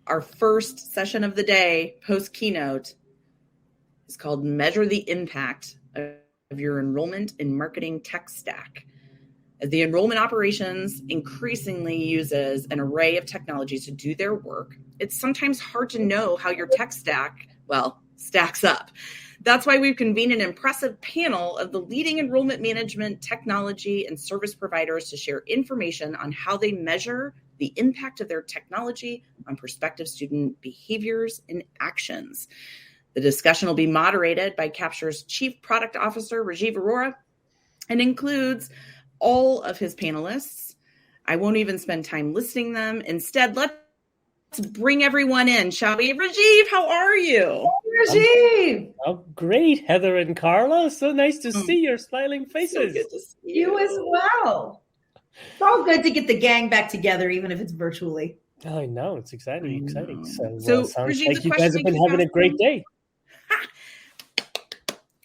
Our first session of the day, post-keynote, is called Measure the Impact of Your Enrollment in Marketing Tech Stack. As the enrollment operations increasingly uses an array of technologies to do their work, it's sometimes hard to know how your tech stack, stacks up. That's why we've convened an impressive panel of the leading enrollment management technology and service providers to share information on how they measure the impact of their technology on prospective student behaviors and actions. The discussion will be moderated by Capture's Chief Product Officer, Rajiv Arora, and includes all of his panelists. I won't even spend time listing them. Instead, let's bring everyone in, shall we? Rajiv, how are you? Rajiv! Oh, great, Heather and Carla. So nice to see your smiling faces. So good to see You as well. It's all good to get the gang back together, even if it's virtually. I know, it's exciting. So sounds Rajiv, like you guys have been having a great day.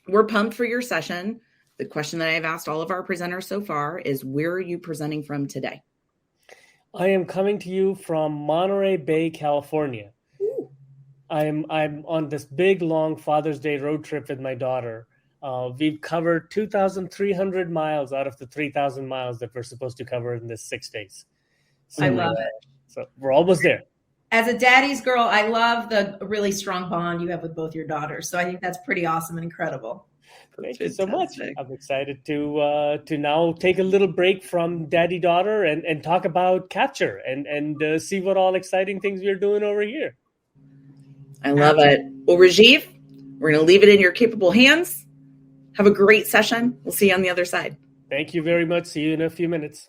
We're pumped for your session. The question that I've asked all of our presenters so far is, where are you presenting from today? I am coming to you from Monterey Bay, California. Ooh. I'm on this big, long Father's Day road trip with my daughter. We've covered 2,300 miles out of the 3,000 miles that we're supposed to cover in this 6 days. So, I love it. So we're almost there. As a daddy's girl, I love the really strong bond you have with both your daughters. So I think that's pretty awesome and incredible. Thank you so much. I'm excited to now take a little break from daddy-daughter and talk about Capture and see what all exciting things we're doing over here. I love it. Well, Rajiv, we're going to leave it in your capable hands. Have a great session. We'll see you on the other side. Thank you very much. See you in a few minutes.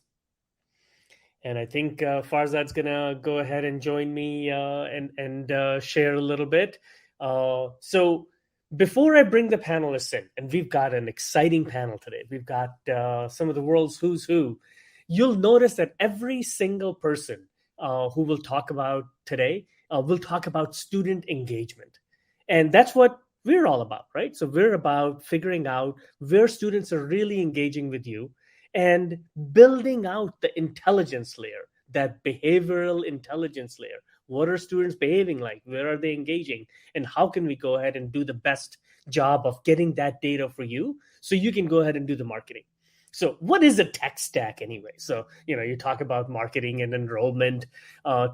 And I think Farzad's going to go ahead and join me and share a little bit. So before I bring the panelists in, and we've got an exciting panel today. We've got some of the world's who's who. You'll notice that every single person who will talk about today will talk about student engagement. And that's what we're all about, right? So we're about figuring out where students are really engaging with you and building out the intelligence layer, that behavioral intelligence layer. What are students behaving like? Where are they engaging? And how can we go ahead and do the best job of getting that data for you so you can go ahead and do the marketing? So what is a tech stack anyway? So, you talk about marketing and enrollment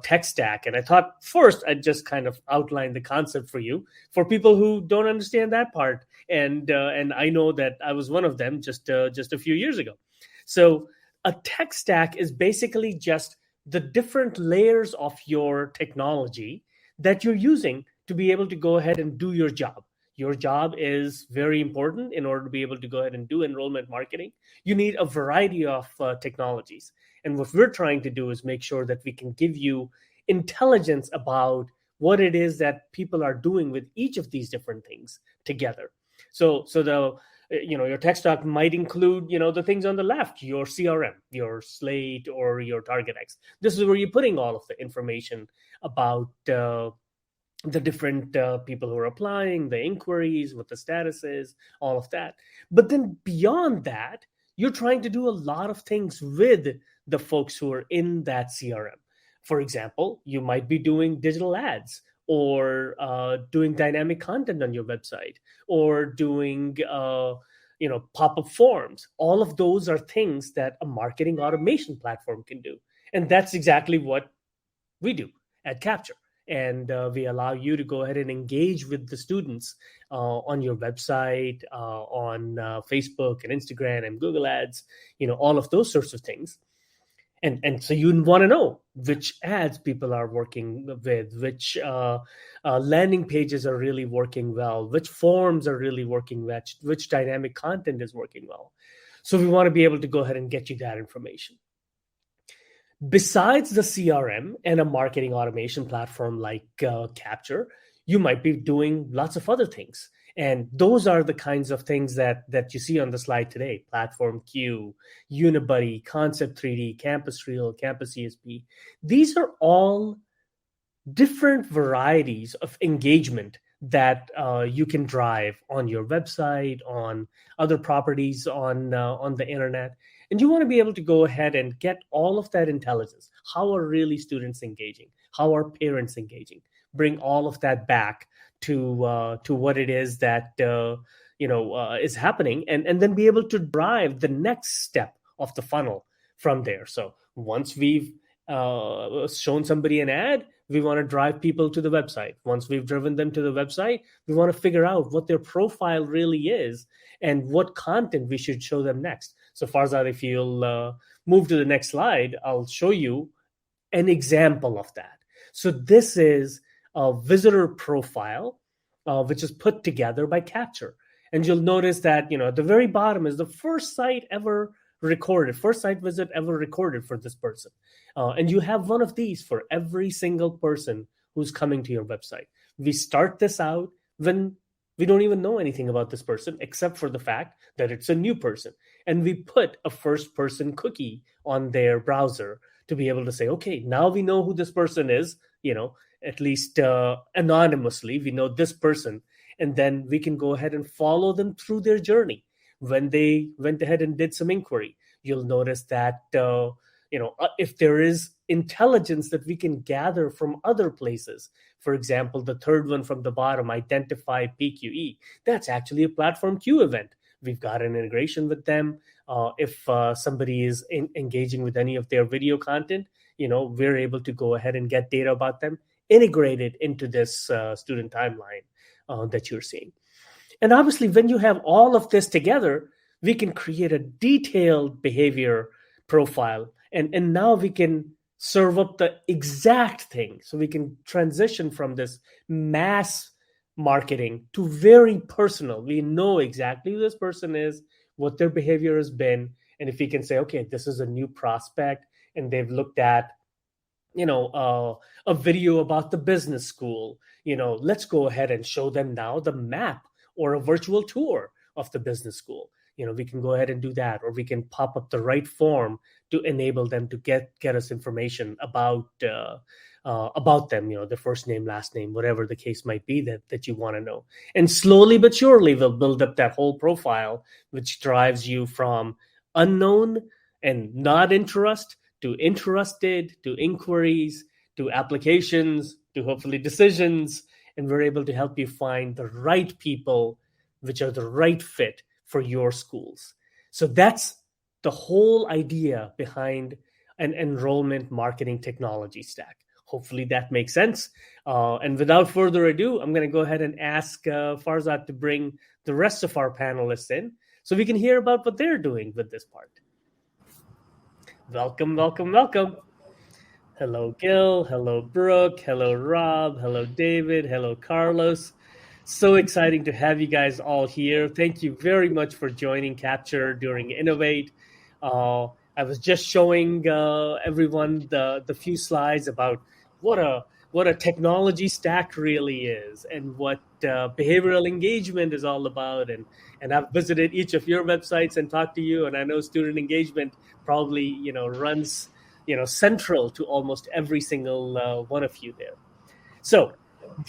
tech stack. And I thought first I'd just kind of outline the concept for you, for people who don't understand that part. And I know that I was one of them just a few years ago. So a tech stack is basically just the different layers of your technology that you're using to be able to go ahead and do your job. Your job is very important in order to be able to go ahead and do enrollment marketing. You need a variety of technologies. And what we're trying to do is make sure that we can give you intelligence about what it is that people are doing with each of these different things together. So your tech stack might include, the things on the left, your CRM, your Slate, or your TargetX. This is where you're putting all of the information about the different people who are applying, the inquiries, what the status is, all of that. But then beyond that, you're trying to do a lot of things with the folks who are in that CRM. For example, you might be doing digital ads, or doing dynamic content on your website, or doing pop-up forms. All of those are things that a marketing automation platform can do. And that's exactly what we do at Capture. And we allow you to go ahead and engage with the students on your website, on Facebook and Instagram and Google Ads, all of those sorts of things. And so you want to know which ads people are working with, which landing pages are really working well, which forms are really working well, which dynamic content is working well. So we want to be able to go ahead and get you that information. Besides the CRM and a marketing automation platform like Capture, you might be doing lots of other things. And those are the kinds of things that you see on the slide today: Platform Q, Unibuddy, Concept 3D, Campus Reel, Campus ESP. These are all different varieties of engagement that you can drive on your website, on other properties on the internet. And you want to be able to go ahead and get all of that intelligence. How are really students engaging? How are parents engaging? Bring all of that back to what it is that is happening, and then be able to drive the next step of the funnel from there. So once we've shown somebody an ad, we want to drive people to the website. Once we've driven them to the website, we want to figure out what their profile really is and what content we should show them next. So Farzad, if you'll move to the next slide, I'll show you an example of that. So this is a visitor profile, which is put together by Capture. And you'll notice that, at the very bottom is the first site visit ever recorded for this person. And you have one of these for every single person who's coming to your website. We start this out when we don't even know anything about this person, except for the fact that it's a new person. And we put a first person cookie on their browser to be able to say, okay, now we know who this person is, at least anonymously, we know this person. And then we can go ahead and follow them through their journey. When they went ahead and did some inquiry, you'll notice that, if there is intelligence that we can gather from other places, for example, the third one from the bottom, identify PQE, that's actually a Platform Q event. We've got an integration with them. If somebody is engaging with any of their video content, we're able to go ahead and get data about them integrated into this student timeline that you're seeing. And obviously, when you have all of this together, we can create a detailed behavior profile. And now we can serve up the exact thing. So we can transition from this mass marketing to very personal. We know exactly who this person is, what their behavior has been. And if we can say, okay, this is a new prospect and they've looked at, a video about the business school, let's go ahead and show them now the map or a virtual tour of the business school. We can go ahead and do that, or we can pop up the right form to enable them to get us information about them, their first name, last name, whatever the case might be that you want to know. And slowly but surely, we'll build up that whole profile, which drives you from unknown and not interest to interested, to inquiries, to applications, to hopefully decisions. And we're able to help you find the right people, which are the right fit for your schools. So that's the whole idea behind an enrollment marketing technology stack. Hopefully that makes sense. And without further ado, I'm going to go ahead and ask Farzad to bring the rest of our panelists in so we can hear about what they're doing with this part. Welcome, welcome, welcome. Hello, Gil. Hello, Brooke. Hello, Rob. Hello, David. Hello, Carlos. So exciting to have you guys all here. Thank you very much for joining Capture during Innovate. I was just showing everyone the few slides about what a technology stack really is and what behavioral engagement is all about. And I've visited each of your websites and talked to you, and I know student engagement probably runs central to almost every single one of you there. So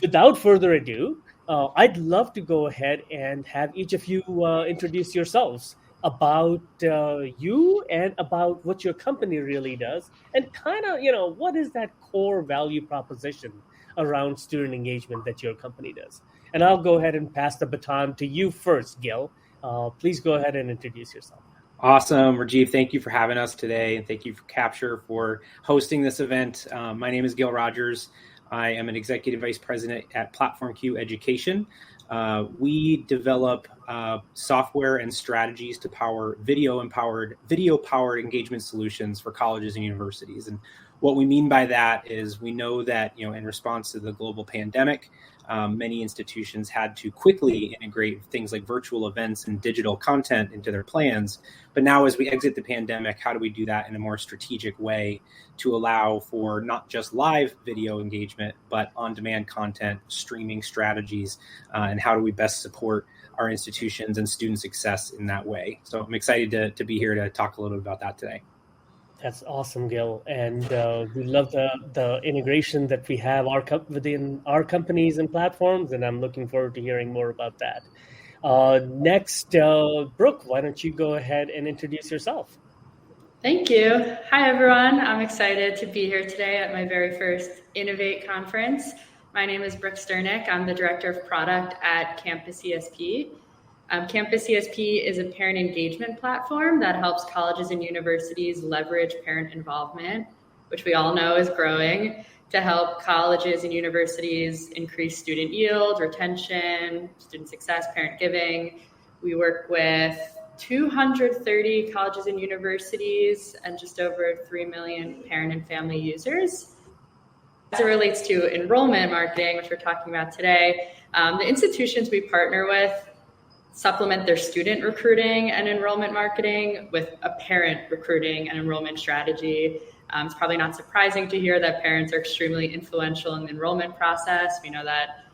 without further ado, I'd love to go ahead and have each of you introduce yourselves about you and about what your company really does, and kind of, what is that core value proposition around student engagement that your company does. And I'll go ahead and pass the baton to you first, Gil. Please go ahead and introduce yourself. Awesome. Rajiv, thank you for having us today. And thank you for Capture for hosting this event. My name is Gil Rogers. I am an executive vice president at Platform Q Education. We develop software and strategies to power video-powered engagement solutions for colleges and universities. And what we mean by that is we know that, in response to the global pandemic, many institutions had to quickly integrate things like virtual events and digital content into their plans. But now as we exit the pandemic, how do we do that in a more strategic way to allow for not just live video engagement, but on-demand content, streaming strategies, and how do we best support our institutions and student success in that way? So I'm excited to be here to talk a little bit about that today. That's awesome, Gil. And we love the integration that we have within our companies and platforms. And I'm looking forward to hearing more about that. Next, Brooke, why don't you go ahead and introduce yourself? Thank you. Hi, everyone. I'm excited to be here today at my very first Innovate conference. My name is Brooke Sternick. I'm the Director of Product at Campus ESP. Campus ESP is a parent engagement platform that helps colleges and universities leverage parent involvement, which we all know is growing, to help colleges and universities increase student yield, retention, student success, parent giving. We work with 230 colleges and universities and just over 3 million parent and family users. As it relates to enrollment marketing, which we're talking about today, the institutions we partner with supplement their student recruiting and enrollment marketing with a parent recruiting and enrollment strategy. It's probably not surprising to hear that parents are extremely influential in the enrollment process. We know that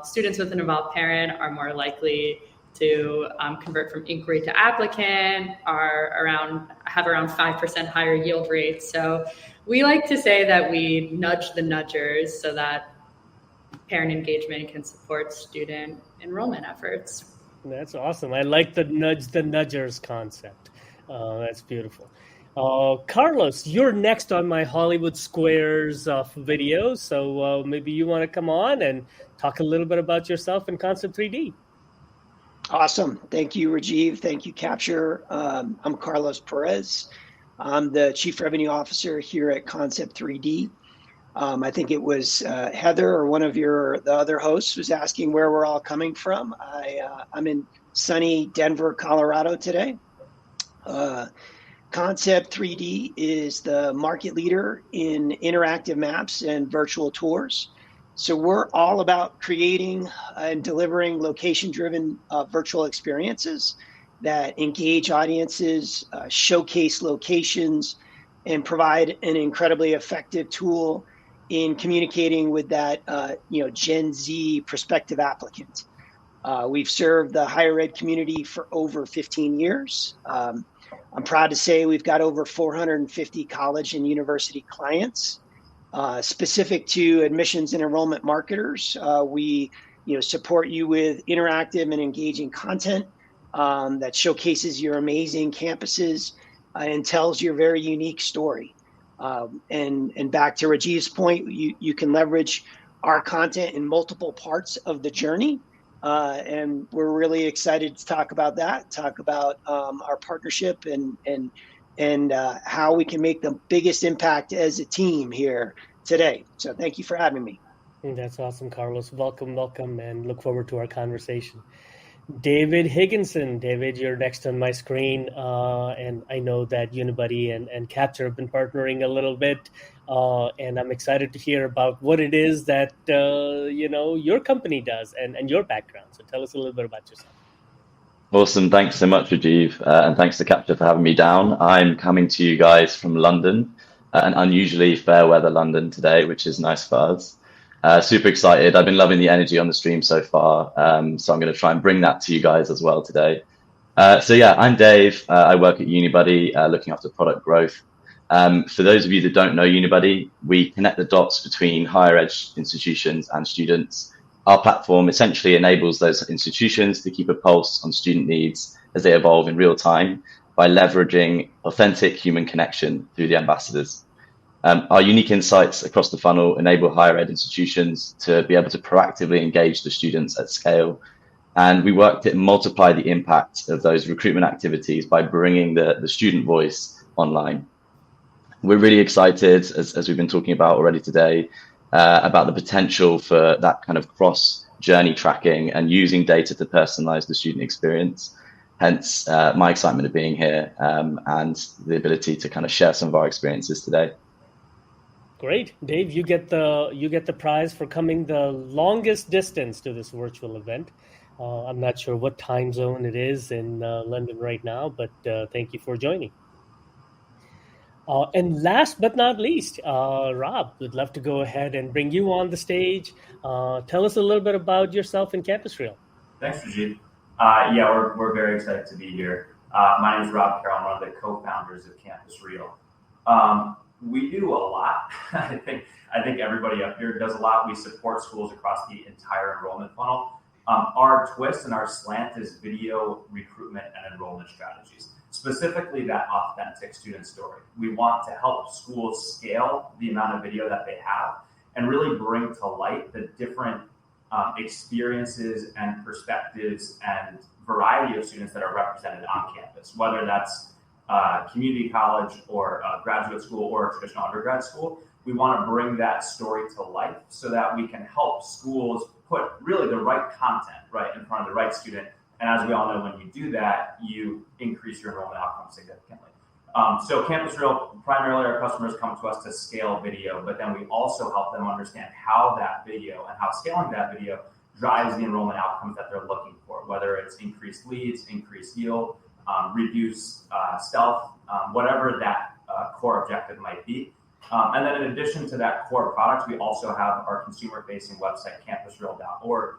students with an involved parent are more likely to convert from inquiry to applicant, have around 5% higher yield rates. So we like to say that we nudge the nudgers so that parent engagement can support student enrollment efforts. That's awesome. I like the nudge the nudgers concept. That's beautiful. Carlos, you're next on my Hollywood Squares video. So maybe you want to come on and talk a little bit about yourself and Concept 3D. Awesome. Thank you, Rajiv. Thank you, Capture. I'm Carlos Perez. I'm the Chief Revenue Officer here at Concept 3D. I think it was Heather or one of the other hosts was asking where we're all coming from. I'm in sunny Denver, Colorado today. Concept 3D is the market leader in interactive maps and virtual tours. So we're all about creating and delivering location-driven virtual experiences that engage audiences, showcase locations, and provide an incredibly effective tool in communicating with that Gen Z prospective applicant. We've served the higher ed community for over 15 years. I'm proud to say we've got over 450 college and university clients. Specific to admissions and enrollment marketers, we support you with interactive and engaging content that showcases your amazing campuses and tells your very unique story. And back to Rajiv's point, you can leverage our content in multiple parts of the journey. And we're really excited to talk about that, talk about our partnership and how we can make the biggest impact as a team here today. So thank you for having me. That's awesome, Carlos. Welcome, and look forward to our conversation. David Higginson. David, you're next on my screen, and I know that Unibuddy and Capture have been partnering a little bit, and I'm excited to hear about what it is that your company does and your background. So tell us a little bit about yourself. Awesome. Thanks so much, Rajiv, and thanks to Capture for having me down. I'm coming to you guys from London, an unusually fair weather London today, which is nice for us. Super excited. I've been loving the energy on the stream so far, so I'm going to try and bring that to you guys as well today. I'm Dave. I work at Unibuddy, looking after product growth. For those of you that don't know Unibuddy, we connect the dots between higher ed institutions and students. Our platform essentially enables those institutions to keep a pulse on student needs as they evolve in real time by leveraging authentic human connection through the ambassadors. Our unique insights across the funnel enable higher ed institutions to be able to proactively engage the students at scale. And we work to multiply the impact of those recruitment activities by bringing the student voice online. We're really excited, as we've been talking about already today, about the potential for that kind of cross-journey tracking and using data to personalize the student experience. Hence, my excitement of being here and the ability to kind of share some of our experiences today. Great, Dave. You get the prize for coming the longest distance to this virtual event. I'm not sure what time zone it is in London right now, but thank you for joining. And last but not least, Rob, we'd love to go ahead and bring you on the stage. Tell us a little bit about yourself and Campus Reel. Thanks, Rajiv. We're very excited to be here. My name is Rob Carroll. I'm one of the co-founders of Campus Real. We do a lot. I think everybody up here does a lot. We support schools across the entire enrollment funnel. Our twist and our slant is video recruitment and enrollment strategies, specifically that authentic student story. We want to help schools scale the amount of video that they have and really bring to light the different experiences and perspectives and variety of students that are represented on campus, whether that's community college or graduate school or a traditional undergrad school. We want to bring that story to life so that we can help schools put really the right content right in front of the right student. And as we all know, when you do that, you increase your enrollment outcomes significantly. So Campus Real, primarily our customers come to us to scale video, but then we also help them understand how that video and how scaling that video drives the enrollment outcomes that they're looking for, whether it's increased leads, increased yield, reduce stealth, whatever that core objective might be. And then in addition to that core product, we also have our consumer-facing website, campusreal.org,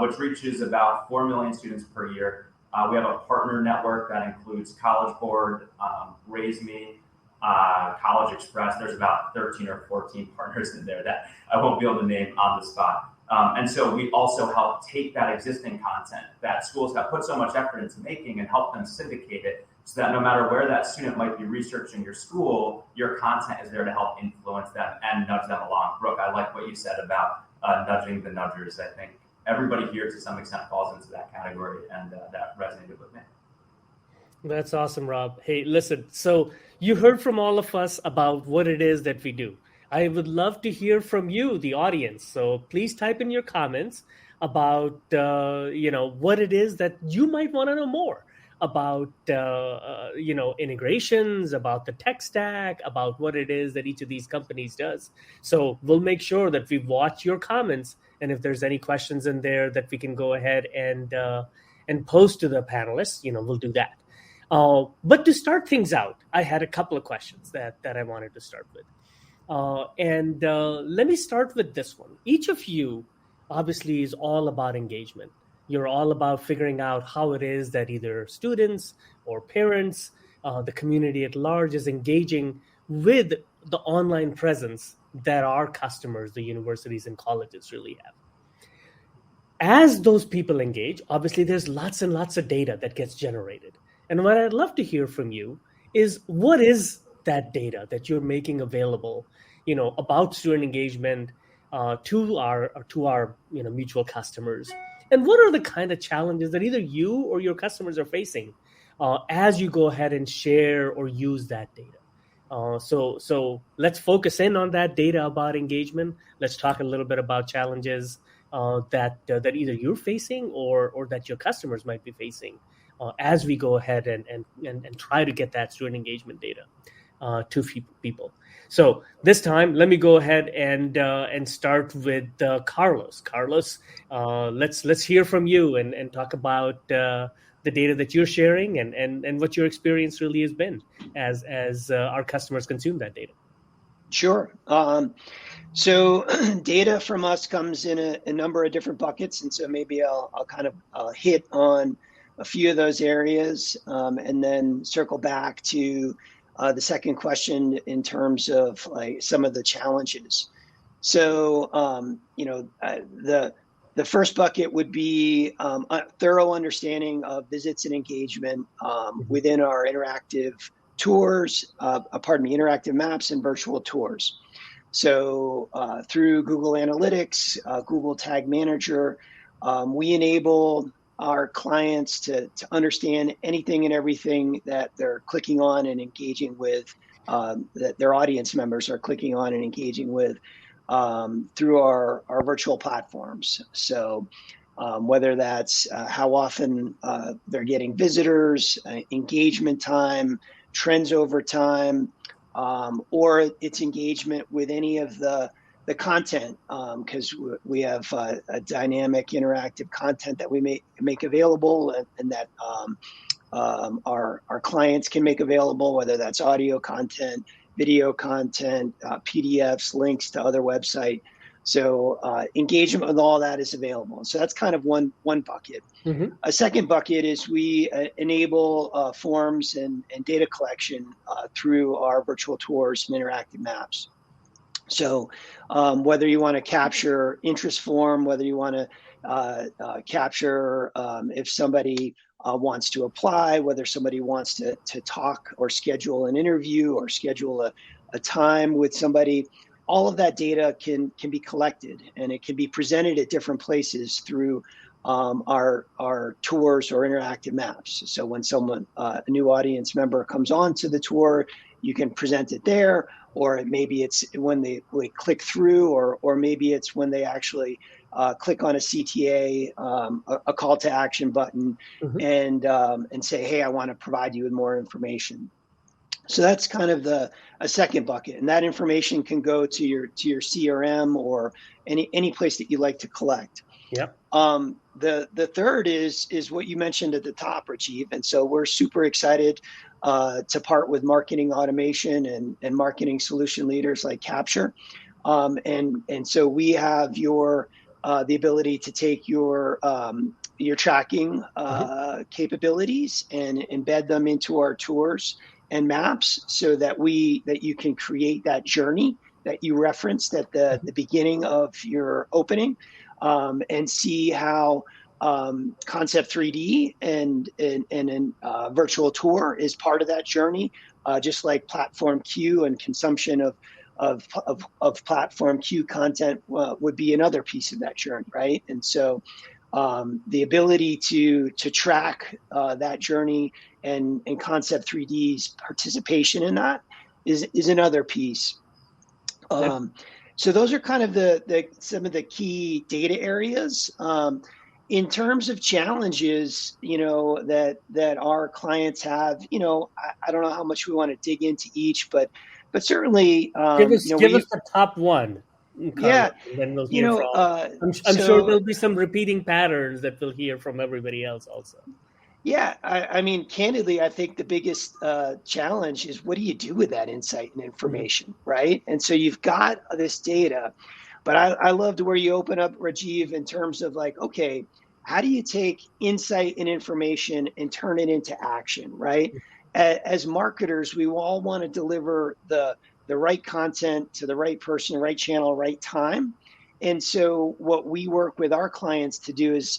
which reaches about 4 million students per year. We have a partner network that includes College Board, Raise Me, College Express. There's about 13 or 14 partners in there that I won't be able to name on the spot. And so we also help take that existing content that schools have put so much effort into making and help them syndicate it so that no matter where that student might be researching your school, your content is there to help influence them and nudge them along. Brooke, I like what you said about nudging the nudgers. I think everybody here to some extent falls into that category, and that resonated with me. That's awesome, Rob. Hey, listen, so you heard from all of us about what it is that we do. I would love to hear from you, the audience. So please type in your comments about, what it is that you might want to know more about, integrations, about the tech stack, about what it is that each of these companies does. So we'll make sure that we watch your comments. And if there's any questions in there that we can go ahead and post to the panelists, we'll do that. But to start things out, I had a couple of questions that I wanted to start with. Let me start with this one. Each of you obviously is all about engagement. You're all about figuring out how it is that either students or parents, the community at large is engaging with the online presence that our customers, the universities and colleges really have. As those people engage, obviously there's lots and lots of data that gets generated. And what I'd love to hear from you is what is that data that you're making available, about student engagement to our mutual customers, and what are the kind of challenges that either you or your customers are facing as you go ahead and share or use that data. So let's focus in on that data about engagement. Let's talk a little bit about challenges that either you're facing or that your customers might be facing as we go ahead and try to get that student engagement data to people. So this time, let me go ahead and start with Carlos. Carlos, let's hear from you and talk about the data that you're sharing and what your experience really has been as our customers consume that data. Sure. So data from us comes in a number of different buckets, and so maybe I'll kind of hit on a few of those areas and then circle back to the second question in terms of like some of the challenges. So, the first bucket would be a thorough understanding of visits and engagement within our interactive tours, interactive maps and virtual tours. So through Google Analytics, Google Tag Manager, we enable our clients to understand anything and everything that they're clicking on and engaging with, that their audience members are clicking on and engaging with through our virtual platforms. So whether that's how often they're getting visitors, engagement time, trends over time, or its engagement with any of the content, because we have a dynamic interactive content that we make available and that our clients can make available, whether that's audio content, video content, PDFs, links to other website So engagement with all that is available. So that's kind of one bucket. Mm-hmm. A second bucket is we enable forms and data collection through our virtual tours and interactive maps. So whether you want to capture interest form, whether you want to capture if somebody wants to apply, whether somebody wants to talk or schedule an interview or schedule a time with somebody, all of that data can be collected, and it can be presented at different places through our tours or interactive maps. So when someone, a new audience member comes on to the tour, you can present it there, or maybe it's when they click through, or maybe it's when they actually click on a CTA, a call to action button, Mm-hmm. and say, hey, I want to provide you with more information. So that's kind of a second bucket, and that information can go to your CRM or any place that you like to collect. Yep. The third is what you mentioned at the top, Rajiv, and so we're super excited to part with marketing automation and marketing solution leaders like Capture, and so we have the ability to take your tracking capabilities and embed them into our tours and maps, so that you can create that journey that you referenced at the beginning of your opening, and see how Concept 3D and virtual tour is part of that journey, just like Platform Q and consumption of Platform Q content would be another piece of that journey, right? And so the ability to track that journey and Concept 3D's participation in that is another piece. So those are kind of some of the key data areas. In terms of challenges, that our clients have, I don't know how much we want to dig into each, but certainly, give us the top one. Carlos, yeah, and then we'll hear from. I'm sure there'll be some repeating patterns that we'll hear from everybody else also. Yeah, I mean, candidly, I think the biggest challenge is, what do you do with that insight and information, right? And so you've got this data, but I loved where you open up, Rajiv, in terms of like, okay, how do you take insight and information and turn it into action, right? As marketers, we all want to deliver the right content to the right person, right channel, right time. And so what we work with our clients to do is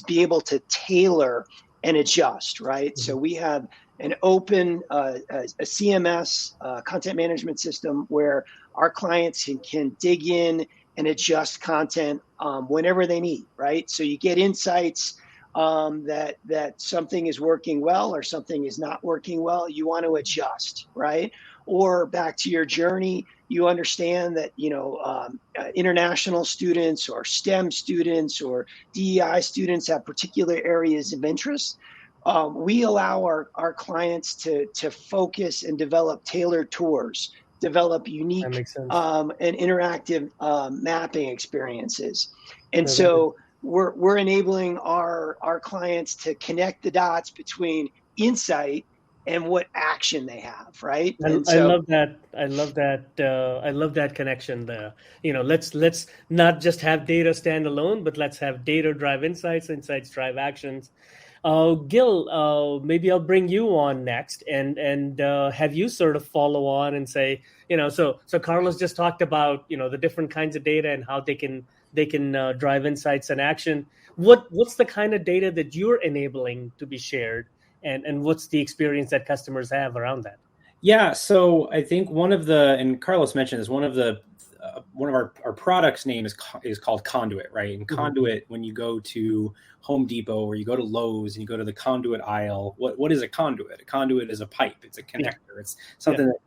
be able to tailor and adjust, right? So we have an open a CMS content management system where our clients can dig in and adjust content whenever they need, right? So you get insights that something is working well or something is not working well. You want to adjust, right? Or back to your journey, you understand that international students or STEM students or DEI students have particular areas of interest. We allow our clients to focus and develop tailored tours, develop unique and interactive mapping experiences. And so we're enabling our clients to connect the dots between insight and what action they have, right? I love that. I love that connection there. Let's not just have data stand alone, but let's have data drive insights drive actions. Gil, maybe I'll bring you on next and have you sort of follow on and say, so Carlos just talked about, the different kinds of data and how they can drive insights and action. What's the kind of data that you're enabling to be shared? And what's the experience that customers have around that? Yeah, so I think and Carlos mentioned this, one of our product's name is called Conduit, right? And Conduit, when you go to Home Depot or you go to Lowe's and you go to the conduit aisle, what is a conduit? A conduit is a pipe. It's a connector. It's something that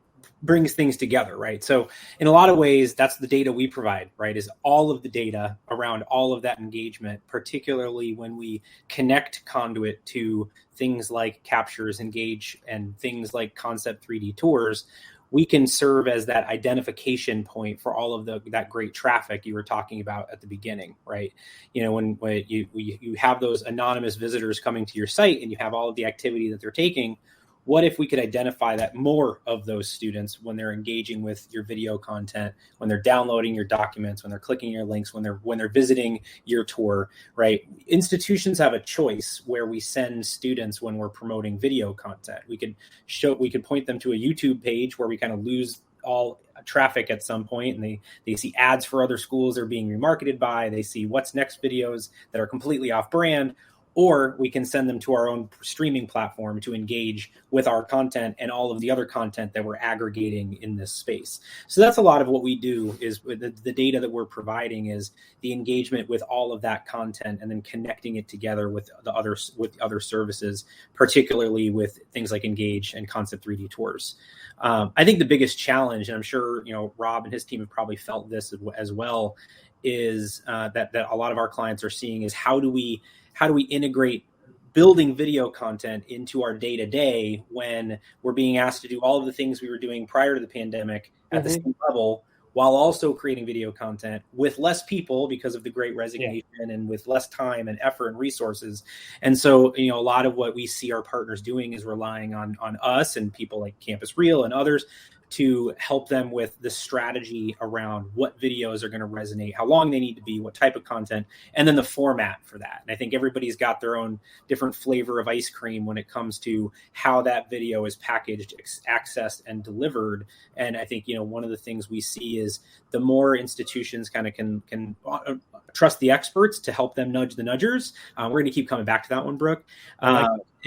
brings things together, right? So in a lot of ways, that's the data we provide, right? Is all of the data around all of that engagement, particularly when we connect Conduit to things like Captures, Engage, and things like Concept 3D Tours. We can serve as that identification point for all of that great traffic you were talking about at the beginning, right? When you have those anonymous visitors coming to your site and you have all of the activity that they're taking, what if we could identify that more of those students, when they're engaging with your video content, when they're downloading your documents, when they're clicking your links, when they're visiting your tour, right? Institutions have a choice where we send students when we're promoting video content. We could point them to a YouTube page where we kind of lose all traffic at some point, and they see ads for other schools they're being remarketed by. They see what's next videos that are completely off brand. Or we can send them to our own streaming platform to engage with our content and all of the other content that we're aggregating in this space. So that's a lot of what we do, is with the data that we're providing is the engagement with all of that content and then connecting it together with other services, particularly with things like Engage and Concept 3D Tours. I think the biggest challenge, and I'm sure Rob and his team have probably felt this as well, is that a lot of our clients are seeing is how do we integrate building video content into our day-to-day when we're being asked to do all of the things we were doing prior to the pandemic at the same level, while also creating video content with less people because of the Great Resignation and with less time and effort and resources. And so, a lot of what we see our partners doing is relying on us and people like Campus Reel and others to help them with the strategy around what videos are going to resonate, how long they need to be, what type of content, and then the format for that. And I think everybody's got their own different flavor of ice cream when it comes to how that video is packaged, accessed, and delivered. And I think, one of the things we see is the more institutions kind of can trust the experts to help them nudge the nudgers. We're going to keep coming back to that one, Brooke.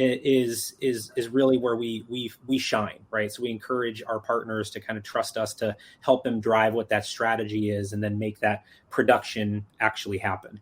Is really where we shine, right? So we encourage our partners to kind of trust us to help them drive what that strategy is, and then make that production actually happen.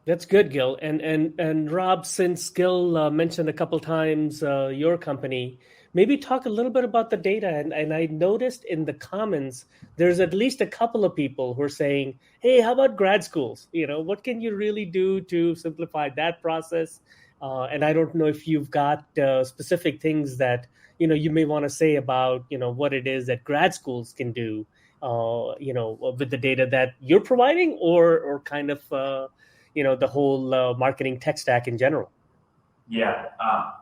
That's good, Gil. And Rob, since Gil mentioned a couple times your company, maybe talk a little bit about the data. And I noticed in the comments, there's at least a couple of people who are saying, hey, how about grad schools? What can you really do to simplify that process? And I don't know if you've got specific things that, you may want to say about, what it is that grad schools can do, with the data that you're providing, or kind of, the whole marketing tech stack in general. Yeah,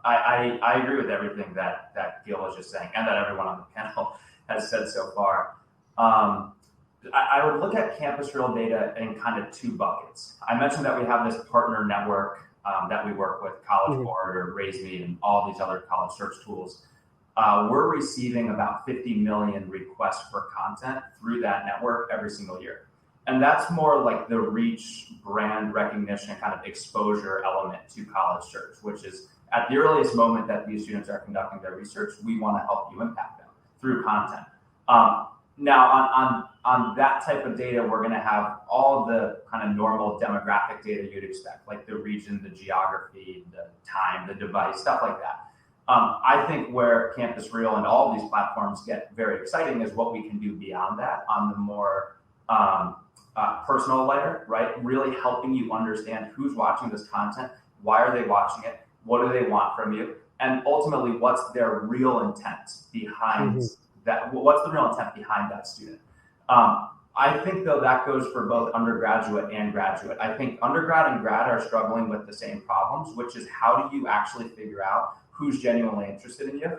I agree with everything that Gil was just saying, and that everyone on the panel has said so far. I would look at Campus Reel data in kind of two buckets. I mentioned that we have this partner network that we work with, College Board or RaiseMe and all these other college search tools. We're receiving about 50 million requests for content through that network every single year. And that's more like the reach, brand recognition, kind of exposure element to college search, which is at the earliest moment that these students are conducting their research, we want to help you impact them through content. Now, on that type of data, we're going to have all the kind of normal demographic data you'd expect, like the region, the geography, the time, the device, stuff like that. I think where Campus Reel and all of these platforms get very exciting is what we can do beyond that on the more personal layer, right? Really helping you understand who's watching this content, why are they watching it, what do they want from you, and ultimately, what's their real intent behind that? What's the real intent behind that student? I think, though, that goes for both undergraduate and graduate. I think undergrad and grad are struggling with the same problems, which is how do you actually figure out who's genuinely interested in you?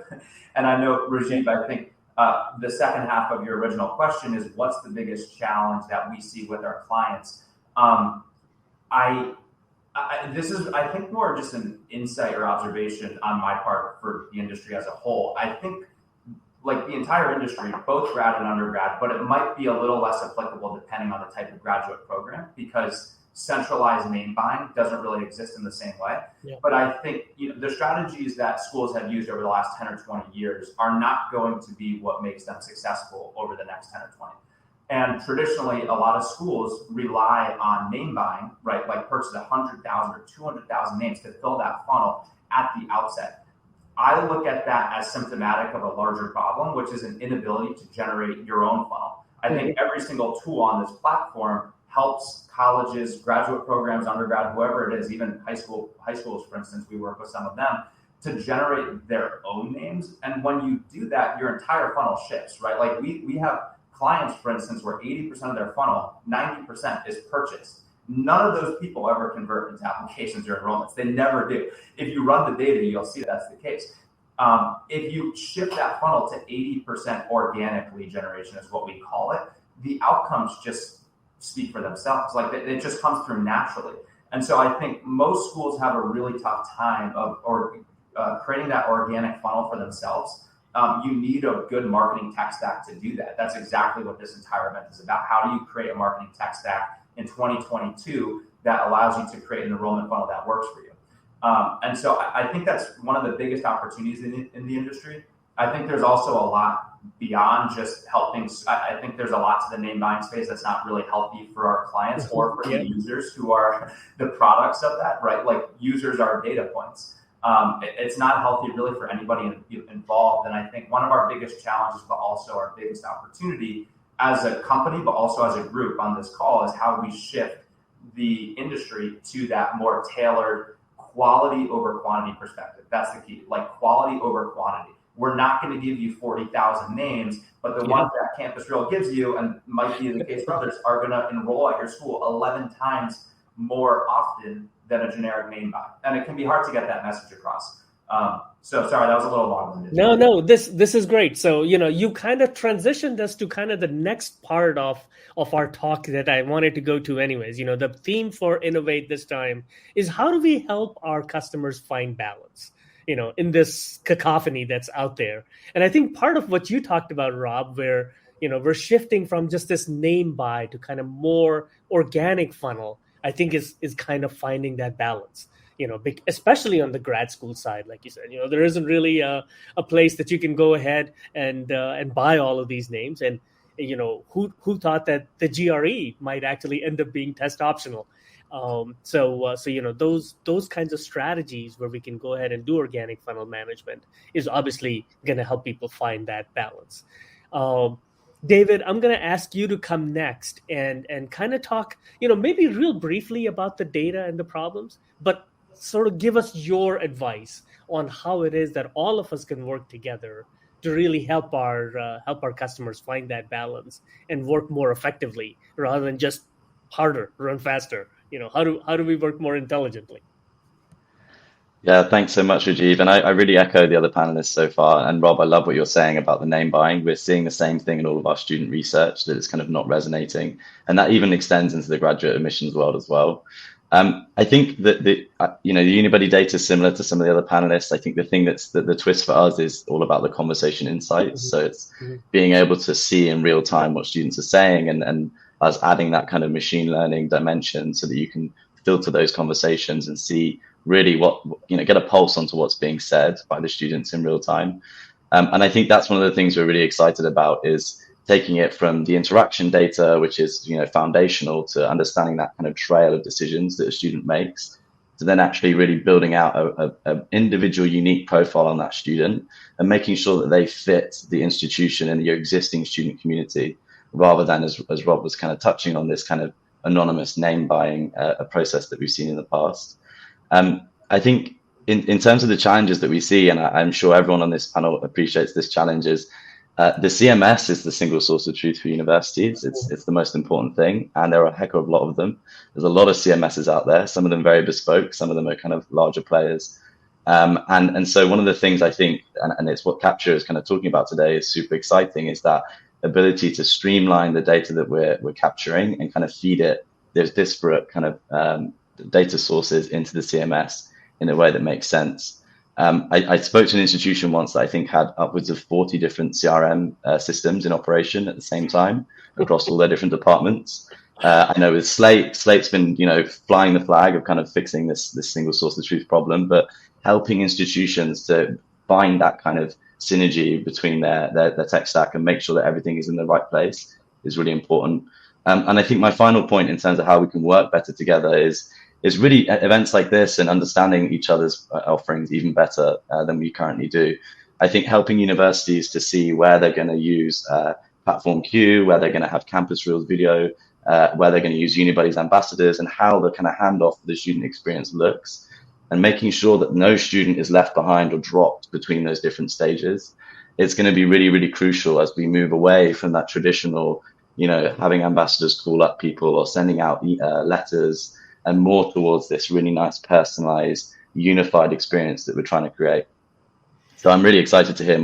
And I know, Rajiv, I think the second half of your original question is what's the biggest challenge that we see with our clients? This is, I think, more just an insight or observation on my part for the industry as a whole. I think, like the entire industry, both grad and undergrad, but it might be a little less applicable depending on the type of graduate program, because centralized name buying doesn't really exist in the same way. Yeah. But I think the strategies that schools have used over the last 10 or 20 years are not going to be what makes them successful over the next 10 or 20. And traditionally, a lot of schools rely on name buying, right? Like purchase 100,000 or 200,000 names to fill that funnel at the outset. I look at that as symptomatic of a larger problem, which is an inability to generate your own funnel. I think every single tool on this platform helps colleges, graduate programs, undergrad, whoever it is, even high schools, for instance, we work with some of them, to generate their own names. And when you do that, your entire funnel shifts, right? Like we have clients, for instance, where 80% of their funnel, 90% is purchase. None of those people ever convert into applications or enrollments. They never do. If you run the data, you'll see that's the case. If you shift that funnel to 80% organic lead generation is what we call it, the outcomes just speak for themselves. Like it just comes through naturally. And so I think most schools have a really tough time of creating that organic funnel for themselves. You need a good marketing tech stack to do that. That's exactly what this entire event is about. How do you create a marketing tech stack in 2022 that allows you to create an enrollment funnel that works for you? And so I think that's one of the biggest opportunities in the industry. I think there's also a lot beyond just helping. I think there's a lot to the name buying space that's not really healthy for our clients or for the users who are the products of that, right? Like users are data points. It's not healthy really for anybody involved. And I think one of our biggest challenges, but also our biggest opportunity as a company, but also as a group on this call, is how we shift the industry to that more tailored quality over quantity perspective. That's the key, like quality over quantity. We're not going to give you 40,000 names, but the ones that Campus Real gives you, and might be the case for others, are going to enroll at your school 11 times more often than a generic name buy. And it can be hard to get that message across. So sorry, that was a little long-winded. No, this is great. So, you kind of transitioned us to kind of the next part of our talk that I wanted to go to anyways. The theme for Innovate this time is how do we help our customers find balance, in this cacophony that's out there. And I think part of what you talked about, Rob, where, we're shifting from just this name buy to kind of more organic funnel, I think is kind of finding that balance. Especially on the grad school side, like you said, there isn't really a place that you can go ahead and buy all of these names. And, who thought that the GRE might actually end up being test optional? So those kinds of strategies where we can go ahead and do organic funnel management is obviously going to help people find that balance. David, I'm going to ask you to come next and kind of talk, maybe real briefly about the data and the problems, but sort of give us your advice on how it is that all of us can work together to really help our customers find that balance and work more effectively rather than just harder, run faster. How do we work more intelligently? Yeah, thanks so much, Rajiv. And I really echo the other panelists so far. And Rob, I love what you're saying about the name buying. We're seeing the same thing in all of our student research, that it's kind of not resonating. And that even extends into the graduate admissions world as well. I think that the Unibuddy data is similar to some of the other panelists. I think the thing that's the twist for us is all about the conversation insights. So it's being able to see in real time what students are saying and us adding that kind of machine learning dimension so that you can filter those conversations and see really what, get a pulse onto what's being said by the students in real time. And I think that's one of the things we're really excited about, is taking it from the interaction data, which is, foundational to understanding that kind of trail of decisions that a student makes, to then actually really building out a individual unique profile on that student and making sure that they fit the institution and your existing student community, rather than, as Rob was kind of touching on, this kind of anonymous name buying a process that we've seen in the past. I think in terms of the challenges that we see, and I'm sure everyone on this panel appreciates this challenge, is the CMS is the single source of truth for universities. It's the most important thing, and there are a heck of a lot of them. There's a lot of CMSs out there, some of them very bespoke, some of them are kind of larger players. And so one of the things I think, and it's what Capture is kind of talking about today, is super exciting, is that ability to streamline the data that we're capturing and kind of feed it. There's disparate kind of data sources into the CMS in a way that makes sense. I spoke to an institution once that I think had upwards of 40 different CRM systems in operation at the same time across all their different departments. I know with Slate's been, flying the flag of kind of fixing this single source of truth problem, but helping institutions to find that kind of synergy between their tech stack and make sure that everything is in the right place is really important. And I think my final point in terms of how we can work better together is really events like this and understanding each other's offerings even better than we currently do. I think helping universities to see where they're going to use Platform Q, where they're going to have Campus Reels video, where they're going to use Unibuddy's ambassadors, and how the kind of handoff for the student experience looks, and making sure that no student is left behind or dropped between those different stages. It's going to be really, really crucial as we move away from that traditional, having ambassadors call up people or sending out letters, and more towards this really nice, personalized, unified experience that we're trying to create. So I'm really excited to hear,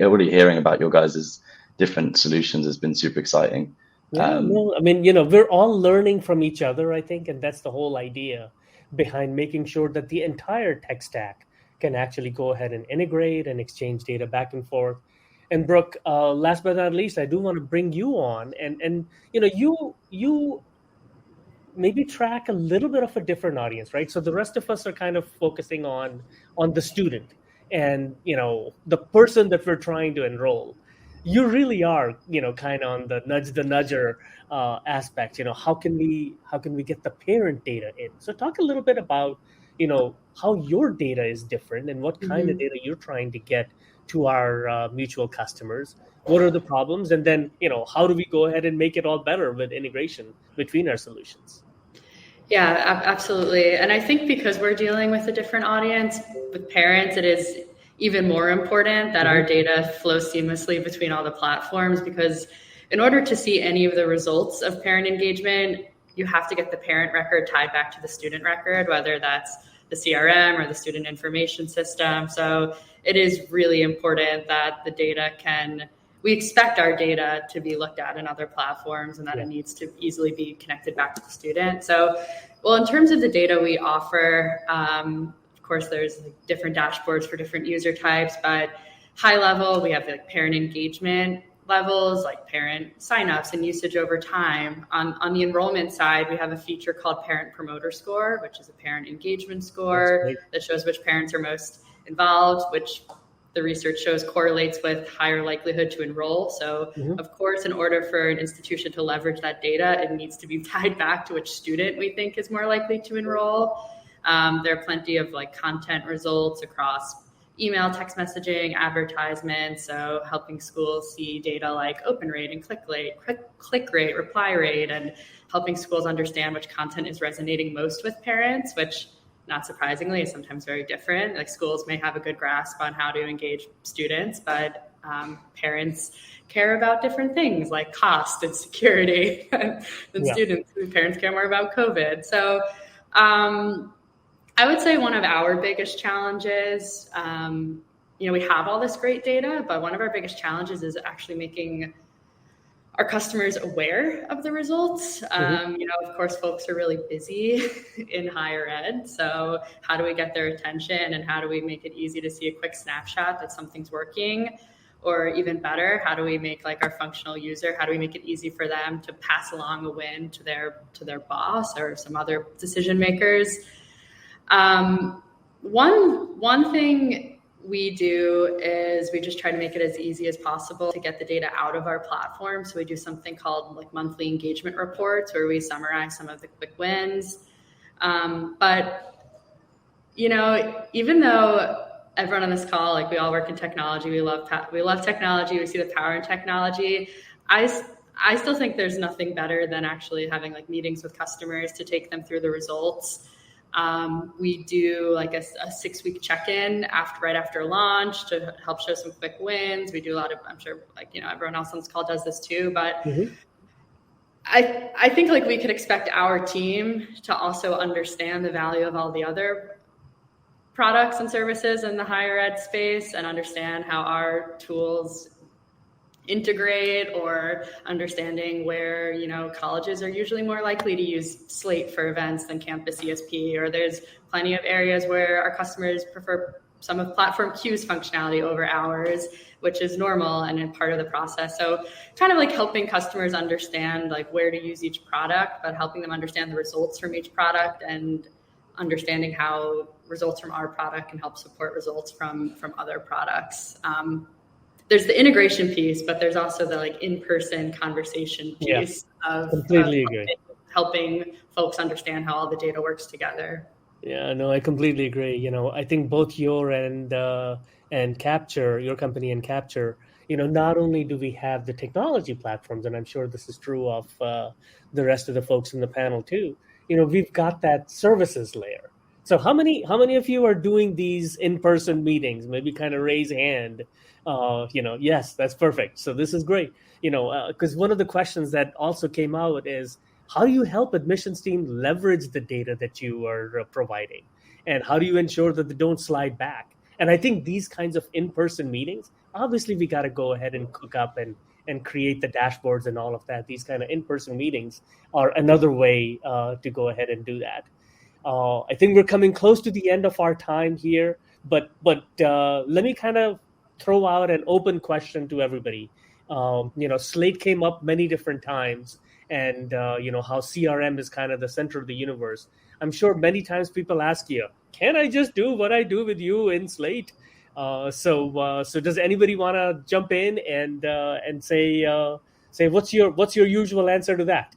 already hearing about your guys' different solutions has been super exciting. Yeah, no, I mean, we're all learning from each other, I think, and that's the whole idea behind making sure that the entire tech stack can actually go ahead and integrate and exchange data back and forth. And Brooke, last but not least, I do want to bring you on, and you maybe track a little bit of a different audience, right? So the rest of us are kind of focusing on the student and the person that we're trying to enroll. You really are kind of on the nudger aspect. How can we get the parent data in? So talk a little bit about how your data is different and what kind of data you're trying to get to our mutual customers. What are the problems, and then how do we go ahead and make it all better with integration between our solutions? Yeah, absolutely. And I think because we're dealing with a different audience with parents, it is even more important that our data flows seamlessly between all the platforms, because in order to see any of the results of parent engagement, you have to get the parent record tied back to the student record, whether that's the CRM or the student information system. So it is really important that the data we expect our data to be looked at in other platforms, and that it needs to easily be connected back to the student. So, well, in terms of the data we offer, of course, there's different dashboards for different user types, but high level, we have parent engagement levels, like parent signups and usage over time. On the enrollment side, we have a feature called Parent Promoter Score, which is a parent engagement score that shows which parents are most involved, which the research shows correlates with higher likelihood to enroll. So, of course, in order for an institution to leverage that data, it needs to be tied back to which student we think is more likely to enroll. There are plenty of content results across email, text messaging, advertisements. So helping schools see data like open rate and click rate, reply rate, and helping schools understand which content is resonating most with parents, which, not surprisingly, is sometimes very different. Schools may have a good grasp on how to engage students, but parents care about different things like cost and security than students. Parents care more about COVID. So I would say one of our biggest challenges, we have all this great data, but one of our biggest challenges is actually making our customers aware of the results. Of course, folks are really busy in higher ed. So how do we get their attention, and how do we make it easy to see a quick snapshot that something's working? Or even better, how do we make our functional user, how do we make it easy for them to pass along a win to their boss or some other decision makers? One thing we do is we just try to make it as easy as possible to get the data out of our platform. So we do something called monthly engagement reports, where we summarize some of the quick wins. But even though everyone on this call, we all work in technology, we love technology, we see the power in technology, I still think there's nothing better than actually having meetings with customers to take them through the results. We do a 6-week check-in right after launch to help show some quick wins. We do a lot of, I'm sure everyone else on this call does this too, but I think we could expect our team to also understand the value of all the other products and services in the higher ed space, and understand how our tools integrate, or understanding where colleges are usually more likely to use Slate for events than Campus ESP, or there's plenty of areas where our customers prefer some of Platform Q's functionality over ours, which is normal and in part of the process. So kind of helping customers understand where to use each product, but helping them understand the results from each product, and understanding how results from our product can help support results from other products. There's the integration piece, but there's also the in-person conversation piece of helping folks understand how all the data works together. Yeah, no, I completely agree. I think both your and Capture, your company and Capture, not only do we have the technology platforms, and I'm sure this is true of the rest of the folks in the panel too, we've got that services layer. So how many of you are doing these in-person meetings? Maybe kind of raise hand. Yes, that's perfect. So this is great. Because one of the questions that also came out is, how do you help admissions team leverage the data that you are providing? And how do you ensure that they don't slide back? And I think these kinds of in-person meetings, obviously we got to go ahead and cook up and create the dashboards and all of that. These kind of in-person meetings are another way to go ahead and do that. I think we're coming close to the end of our time here, but let me kind of throw out an open question to everybody. Slate came up many different times, and how CRM is kind of the center of the universe. I'm sure many times people ask you, can I just do what I do with you in Slate? So does anybody want to jump in and say what's your usual answer to that?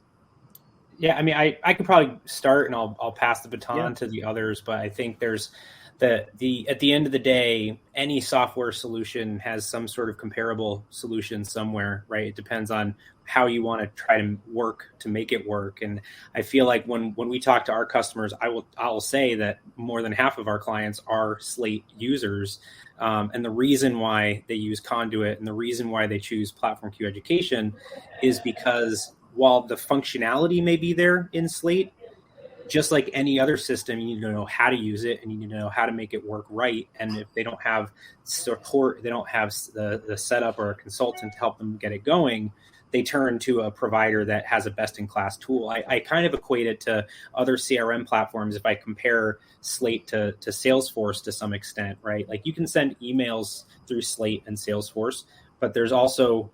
Yeah, I mean, I could probably start, and I'll pass the baton to the others. But I think there's at the end of the day, any software solution has some sort of comparable solution somewhere, right? It depends on how you want to try to work to make it work. And I feel like when we talk to our customers, I'll say that more than half of our clients are Slate users. And the reason why they use Conduit and the reason why they choose Platform Q Education is because while the functionality may be there in Slate, just like any other system, you need to know how to use it and you need to know how to make it work right. And if they don't have support, they don't have the setup or a consultant to help them get it going, they turn to a provider that has a best-in-class tool. I kind of equate it to other CRM platforms if I compare Slate to Salesforce to some extent, right? Like you can send emails through Slate and Salesforce, but there's also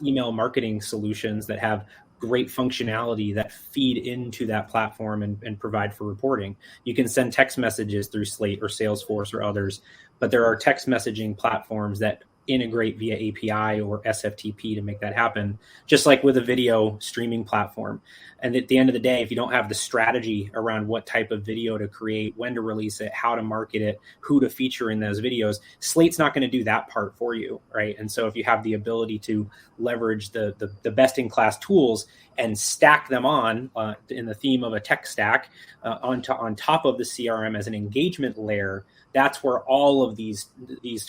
email marketing solutions that have great functionality that feed into that platform and provide for reporting. You can send text messages through Slate or Salesforce or others, but there are text messaging platforms that integrate via API or SFTP to make that happen, just like with a video streaming platform. And at the end of the day, if you don't have the strategy around what type of video to create, when to release it, how to market it, who to feature in those videos, Slate's not going to do that part for you, right? And so if you have the ability to leverage the best-in-class tools and stack them on in the theme of a tech stack on top of the CRM as an engagement layer, that's where all of these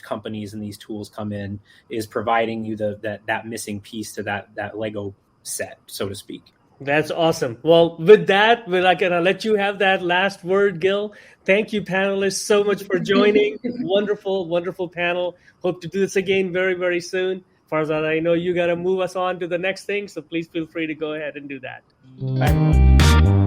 companies and these tools come in, is providing you that missing piece to that Lego set, so to speak. That's awesome. Well, with that, we're going to let you have that last word, Gil. Thank you, panelists, so much for joining. Wonderful, wonderful panel. Hope to do this again very, very soon. As far as I know, you got to move us on to the next thing, so please feel free to go ahead and do that. Bye, everyone.